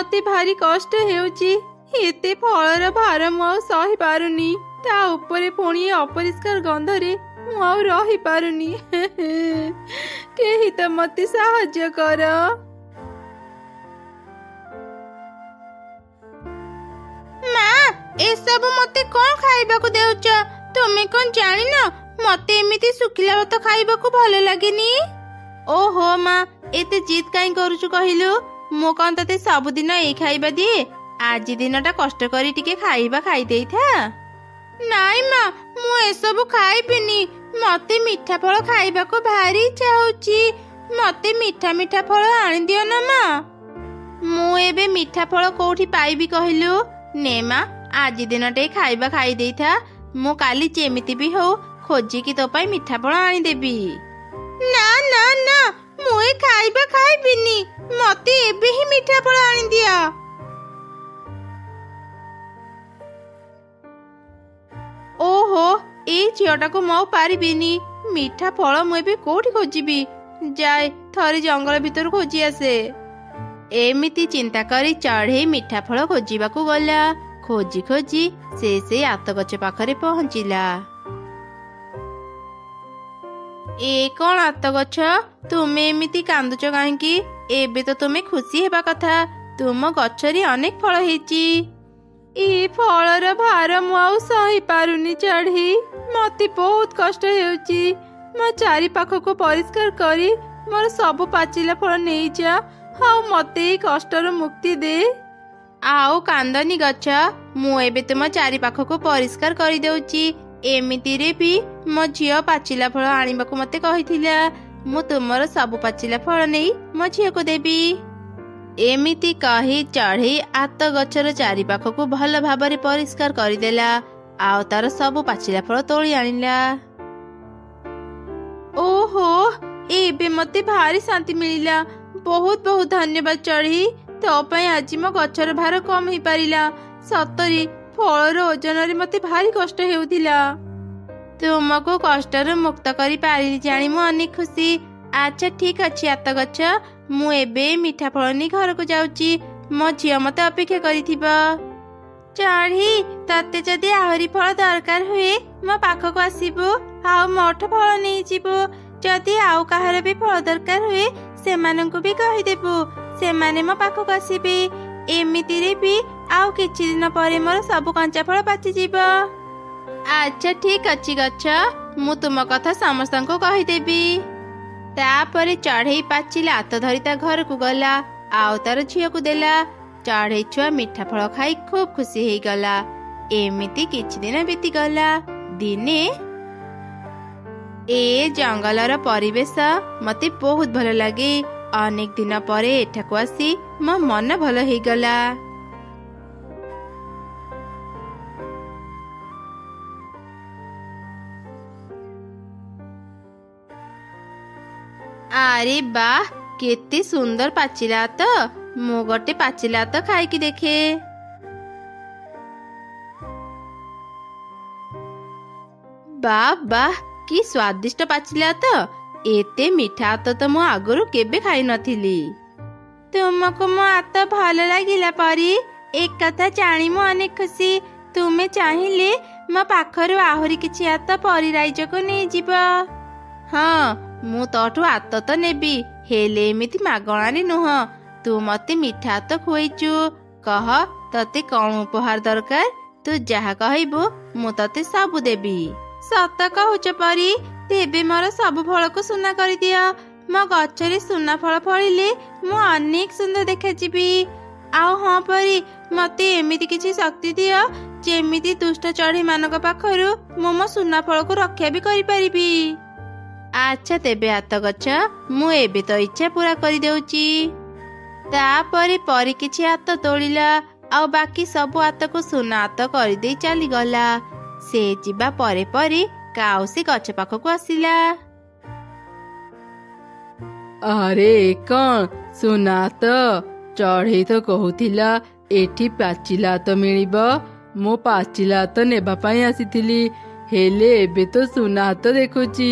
मते भारी कष्ट हेउची एते फलर भार मु सही पारुनी ता ऊपर पुणी अपरिष्कार गंधरे मु आ रही पारुनी केही तो मते साहाय्य कर। माँ ए सब मते कौन खाइबा को देउछ? तुमे कौन जानी ना मते एमिति सुखिला भात खाइबा को भल लागेनी। ओहो माँ एते जिद काई करूछु कहिलु? मो कौन तते सब दिन ए खाइबा दिए? आज दिनटा कष्ट करी टिके खाइबा खाई देई था। नाई माँ मु ए सब खाइबिनी। मते मीठा फल खाइबा को भारी इच्छा होची। मते मीठा मीठा फल आनी दियो ना माँ। मु एबे मीठा फल कोठी पाइबी कहिलु? ने माँ आज दिनटे खाइबा खाई देई था। मु काली जेमिति भी हो खोजी की तो पाई मीठा फल आनी देबी। ना ना ना मु ए खाइबा खाइबिनी। मते एबे ही मीठा फल आनी दिया। ओहो ए झियोटा को मौ पारिबिनी। मीठा फल मु एबे कोठी खोजिबी? जाए थरी जंगल भीतर खोजी आसे। एमिति चिंता करी चढ़े मीठा फल खोजिबा को गला। खोजी खोजी से आत गछ पाखरे पहुंचिला। ए कौन आत गछ? तुमे एमिति कांदुच काहेकि? एबे तो तुमे खुशी हेबा कथा। तुम गछरी अनेक फल हेची। ए फलर भार मु आउ सही पारुनी चढ़ी। मते बहुत कष्ट हेउची। मो चारि पाख को परिष्कार करी मोर सब पाचिला फल नहीं जा। हाउ मते कष्टर मुक्ति दे। आओ कांदनी गछ मु एबे तुम चारि पाख को परिष्कार करी देउची। एमिति रे भी मो झियो पाचिला फल आनिबाकू मते कहिथिला। मु तुमर सब पाचिला फल नहीं मो झियो को देबी। एमिति कही चढ़ी आत गछर चारि पाख को भल भाबरे परिष्कार करिदेला। आओ तार सब पाचिला फल तोली आनिला। ओहो एबे मते भारी शांति मिलिला। बहुत बहुत धन्यवाद चढ़ी। तो पई आज मो गछर भार कम ही पारिला। सतरी फलर ओजन रे मते भारी कष्ट हेउथिला। तुमको कष्टर मुक्त करी पारिली जानी मु अनेक खुशी। अच्छा ठीक अछि आत गछ मु एबे मीठा फल नहीं घर को जाउची। मो झियो मते अपेक्षा करिथिबा। चढ़ी तते जदि आहरी फल दरकार हुए मो पाख को आसीबो। आउ मोठ फल नहीं जीवो। जदि आउ काहर भी फल दरकार हुए सेमानंकु भी कहि देबो। सेमाने मो पाख को आसीबे। एमिति रे भी आउ किछि दिन परे मोर सब कंचा फल पाची जीवो। अच्छा ठीक अछि गछ मु तुम कथा समस्तंको कहि देबी। तापरे चढ़ई पाचिला आत धरी ता घर को गला। आउ तार झियो को देला। चढ़ई छुआ मीठा फल खाई खूब खुशी हेई गला। एमिति किछि दिन बीती गला। दिने ए जंगलर परिवेश मते बहुत भल लागे। अनेक दिन परे एठाको आसी मो मन भल हेई गला। अरे वाह केते सुंदर पाचिला तो। मु गोटे पाचिला तो खाई की देखे। वाह वाह कि स्वादिष्ट पाचिला तो। एते मीठा तो मु आगुरु केबे खाई नथिली। तुमको मो आत भल लागिला परी। एक कथा जानी मु अनेक खुशी। तुमे चाहिले मो पाखरु आहुरी किछि आत परी राइज को नहीं जीवा। हाँ मु तोठू आत तो नेबी हेले एमिति मागणारे नुह। तू मते मीठा तो खुएचु। कह तते कौन उपहार दरकार? तू जहा कहबो मु तते सब देबी। सत कहूच परी। तेबे मोर सब फल को सुना कर दिया। मो गछरे सुना फल फलिले मु अनेक सुंदर देखा जीबी। आउ हाँ परी मते एमिति किछि शक्ति दियो जेमिति दुष्ट चढ़ी मानक पाखरु मो सुना फल को रक्षा भी करि परिबी। अच्छा तेबे आत गछ मु एबे तो इच्छा पूरा करि देउची। तापरे परी किछि आत तोलिला। आउ बाकी सब आत को सुना आत करि देई चली गला। से जिबा परे परे काउसी गछ पाख को आसिला। अरे कौन सुना तो चढ़ई तो कहूथिला एठी पाचिला तो मिलिबो। मो पाचिला तो नेबा पई आसीथिली हेले एबे तो सुना तो देखुची।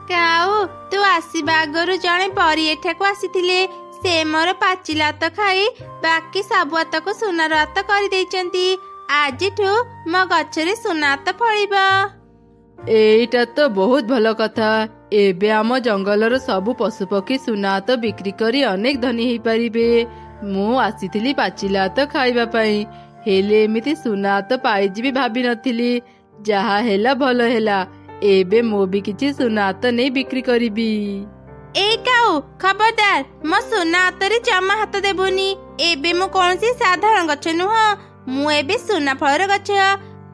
काऊ तू आसीबा आगरु जणे परी एठाको आसीथिले। ସେ ମୋର ପାଚିଲା ହାତ ଖାଇ ବାକି ସବୁ ହାତକୁ ସୁନାର ହାତ କରିଦେଇଛନ୍ତି। ଆଜିଠୁ ମୋ ଗଛରେ ସୁନା ହାତ ଫଳିବ। ଏଇଟା ତ ବହୁତ ଭଲ କଥା। ଏବେ ଆମ ଜଙ୍ଗଲର ସବୁ ପଶୁପକ୍ଷୀ ସୁନା ହାତ ବିକ୍ରି କରି ଅନେକ ଧନୀ ହେଇପାରିବେ। ମୁଁ ଆସିଥିଲି ପାଚିଲା ହାତ ଖାଇବା ପାଇଁ, ହେଲେ ଏମିତି ସୁନା ହାତ ପାଇଯିବି ଭାବିନଥିଲି। ଯାହା ହେଲା ଭଲ ହେଲା। ଏବେ ମୁଁ ବି କିଛି ସୁନା ହାତ ନେଇ ବିକ୍ରି କରିବି। ଏଇ କାଉ, ଖବରଦାର, ମୋ ସୁନା ହାତରେ ଜମା ହାତ ଦେବୁନି। ଏବେ ମୁଁ କୌଣସି ସାଧାରଣ ଗଛ ନୁହଁ, ମୁଁ ଏବେ ସୁନା ଫଳର ଗଛ।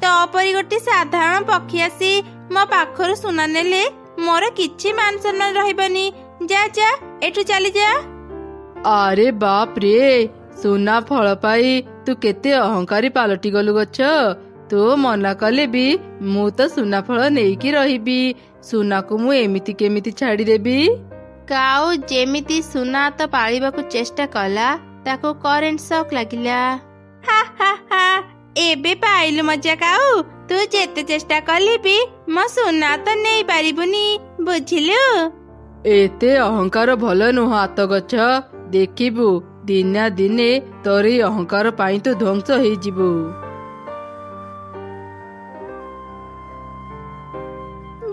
ତୋ ପରି ଗୋଟେ ସାଧାରଣ ପକ୍ଷୀ ଆସି ମୋ ପାଖରୁ ସୁନା ନେଲେ ମୋର କିଛି ମାନ ସମ୍ମାନ ରହିବନି। ଯା ଯା, ଏଠୁ ଚାଲିଯା। ଆରେ ବାପ ରେ, ସୁନା ଫଳ ପାଇ ତୁ କେତେ ଅହଙ୍କାରୀ ପାଲଟି ଗଲୁ ଗଛ। ତୁ ମନା କଲେ ବି ମୁଁ ତ ସୁନା ଫଳ ନେଇକି ରହିବି। ସୁନାକୁ ମୁଁ ଏମିତି କେମିତି ଛାଡିଦେବି? କାଉ ଯେମିତି ସୁନା ହାତ ପାଳିବାକୁ ଚେଷ୍ଟା କଲା, ତାକୁ କରେଣ୍ଟ ସକ୍ ଲାଗିଲା। ହା ହା ହା, ଏବେ ପାଇଲୁ ମଜା କାଉ। ତୁ ଯେତେ ଚେଷ୍ଟା କଲେ ବି ମୋ ସୁନା ହାତ ନେଇ ପାରିବୁନି, ବୁଝିଲୁ? ଏତେ ଅହଙ୍କାର ଭଲ ନୁହଁ ହାତ ଗଛ। ଦେଖିବୁ ଦିନେ ଦିନେ ତୋର ଏଇ ଅହଙ୍କାର ପାଇଁ ତୁ ଧ୍ୱଂସ ହେଇଯିବୁ।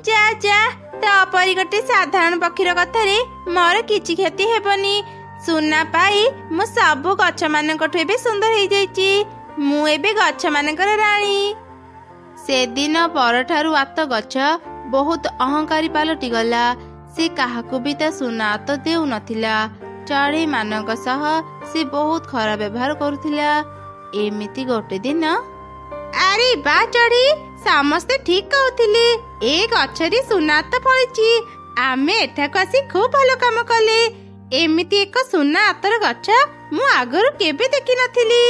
ଯା ଯା, ତା ପରି ଗୋଟେ ସାଧାରଣ ପକ୍ଷୀର କଥାରେ ମୋର କିଛି କ୍ଷତି ହେବନି। ସୁନା ପାଇ ମୁଁ ସବୁ ଗଛ ମାନଙ୍କଠୁ ଏବେ ସୁନ୍ଦର ହେଇଯାଇଛି। ମୁଁ ଏବେ ଗଛ ମାନଙ୍କର ରାଣୀ। ସେଦିନ ପରଠାରୁ ଆତ ଗଛ ବହୁତ ଅହଙ୍କାରୀ ପାଲଟି ଗଲା। ସେ କାହାକୁ ବି ତା ସୁନା ହାତ ଦେଉନଥିଲା। ଚଢ଼େଇ ମାନଙ୍କ ସହ ସେ ବହୁତ ଖରାପ ବ୍ୟବହାର କରୁଥିଲା। ଏମିତି ଗୋଟେ ଦିନ, ଆରେ ବା ଚଢ଼େଇ, ସମସ୍ତେ ଠିକ କହୁଥିଲେ, ଏ ଗଛରେ ସୁନା ହାତ ଫଳିଛି। ଆମେ ଏଠାକୁ ଆସି ଖୁବ ଭଲ କାମ କଲେ। ଏମିତି ଏକ ସୁନା ହାତର ଗଛ ମୁଁ ଆଗରୁ କେବେ ଦେଖିନଥିଲି।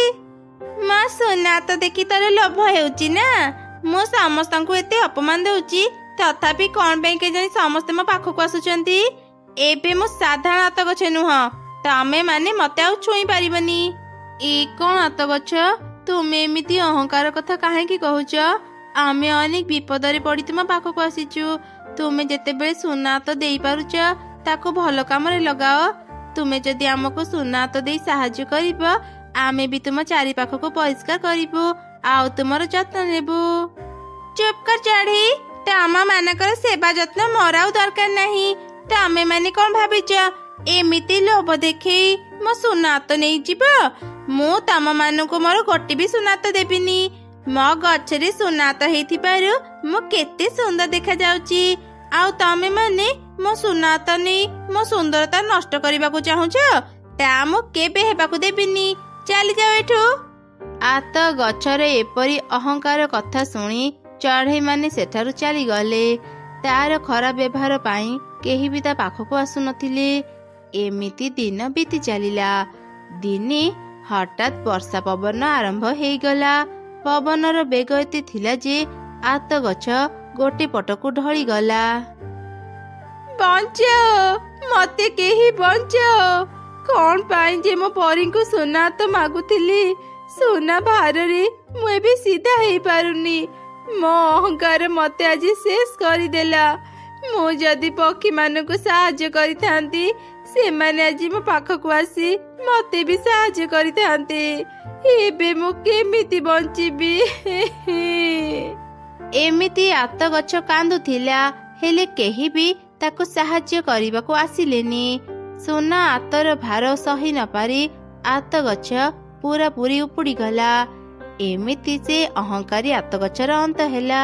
ମୋ ସୁନା ହାତ ଦେଖି ତୋର ଲୋଭ ହେଉଛି ନା? ମୁଁ ସମସ୍ତଙ୍କୁ ଏତେ ଅପମାନ ଦଉଛି, ତଥାପି କଣ ପାଇଁ କେଜାଣି ସମସ୍ତେ ମୋ ପାଖକୁ ଆସୁଛନ୍ତି। ଏବେ ମୁଁ ସାଧାରଣ ହାତ ଗଛ ନୁହଁ, ତମେ ମାନେ ମତେ ଆଉ ଛୁଇଁ ପାରିବନି। ଏ କଣ ହାତ ଗଛ, ତୁମେ ଏମିତି ଅହଙ୍କାର କଥା କାହିଁକି କହୁଛ? ଆମେ ଅନେକ ବିପଦରେ ପଡି ତୁମ ପାଖକୁ ଆସିଛୁ। ତୁମେ ଯେତେବେଳେ ସୁନା ହାତ ଦେଇପାରୁଛ, ତାକୁ ଭଲ କାମରେ ଲଗାଅ। ତୁମେ ଯଦି ଆମକୁ ସୁନା ହାତ ଦେଇ ସାହାଯ୍ୟ କରିବ, ଆମେ ବି ତୁମ ଚାରି ପାଖକୁ ପରିଷ୍କାର କରିବୁ ଆଉ ତୁମର ଯତ୍ନ ନେବୁ। ଚୁପ୍ କର ଚଢ଼େଇ, ତମ ମାନଙ୍କର ସେବା ଯତ୍ନ ମୋର ଆଉ ଦରକାର ନାହିଁ। ତମେ ମାନେ କଣ ଭାବିଛ ଏମିତି ଲୋଭ ଦେଖେଇ ମୋ ସୁନା ହାତ ନେଇଯିବ? ମୁଁ ତମ ମାନଙ୍କୁ ମୋର ଗୋଟେ ବି ସୁନା ହାତ ଦେବିନି। ମୋ ଗଛରେ ସୁନା ହାତ ହେଇଥିବାରୁ ମୁଁ କେତେ ସୁନ୍ଦର ଦେଖା ଯାଉଛି, ଆଉ ତମେ ମାନେ ମୋ ସୁନା ହାତ ନେଇ ମୋ ସୁନ୍ଦରତା ନଷ୍ଟ କରିବାକୁ ଚାହୁଁଛ? ତା ମୁଁ କେବେ ହେବାକୁ ଦେବିନି। ଚାଲିଯାଅ ଏଠୁ। ଆତ ଗଛର ଏପରି ଅହଙ୍କାର କଥା ଶୁଣି ଚଢ଼େଇ ମାନେ ସେଠାରୁ ଚାଲିଗଲେ। ତାର ଖରାପ ବ୍ୟବହାର ପାଇଁ କେହି ବି ତା ପାଖକୁ ଆସୁନଥିଲେ। ଏମିତି ଦିନ ବିତି ଚାଲିଲା। ଦିନେ ହଠାତ୍ ବର୍ଷା ପବନ ଆରମ୍ଭ ହେଇଗଲା। ପବନର ବେଗ ଏତେ ଥିଲା ଯେ ଆତ ଗଛ ଗୋଟେ ପଟକୁ ଢଳିଗଲା। ବଞ୍ଚାଅ, ମତେ କେହି ବଞ୍ଚାଅ। କଣ ପାଇଁ ଯେ ମୋ ପରୀଙ୍କୁ ସୁନା ହାତ ମାଗୁଥିଲି? ସୁନା ଭାରରେ ମୁଁ ଏବେ ସିଧା ହେଇପାରୁନି। ମୋ ଅହଙ୍କାର ମତେ ଆଜି ଶେଷ କରିଦେଲା। ମୁଁ ଯଦି ପକ୍ଷୀ ମାନଙ୍କୁ ସାହାଯ୍ୟ କରିଥାନ୍ତି, ସେମାନେ ଆଜି ମୋ ପାଖକୁ ଆସି ମତେ ବି ସାହାଯ୍ୟ କରିଥାନ୍ତେ। ଏବେ ମୁଁ କେମିତି ବଞ୍ଚିବି? ଏମିତି ଆତ ଗଛ କାନ୍ଦୁଥିଲା, ହେଲେ କେହି ବି ତାକୁ ସାହାଯ୍ୟ କରିବାକୁ ଆସିଲେନି। ସୁନା ଆତର ଭାର ସହି ନ ପାରି ଆତ ଗଛ ପୁରାପୁରି ଉପୁଡିଗଲା। ଏମିତି ସେ ଅହଙ୍କାରୀ ଆତ ଗଛର ଅନ୍ତ ହେଲା।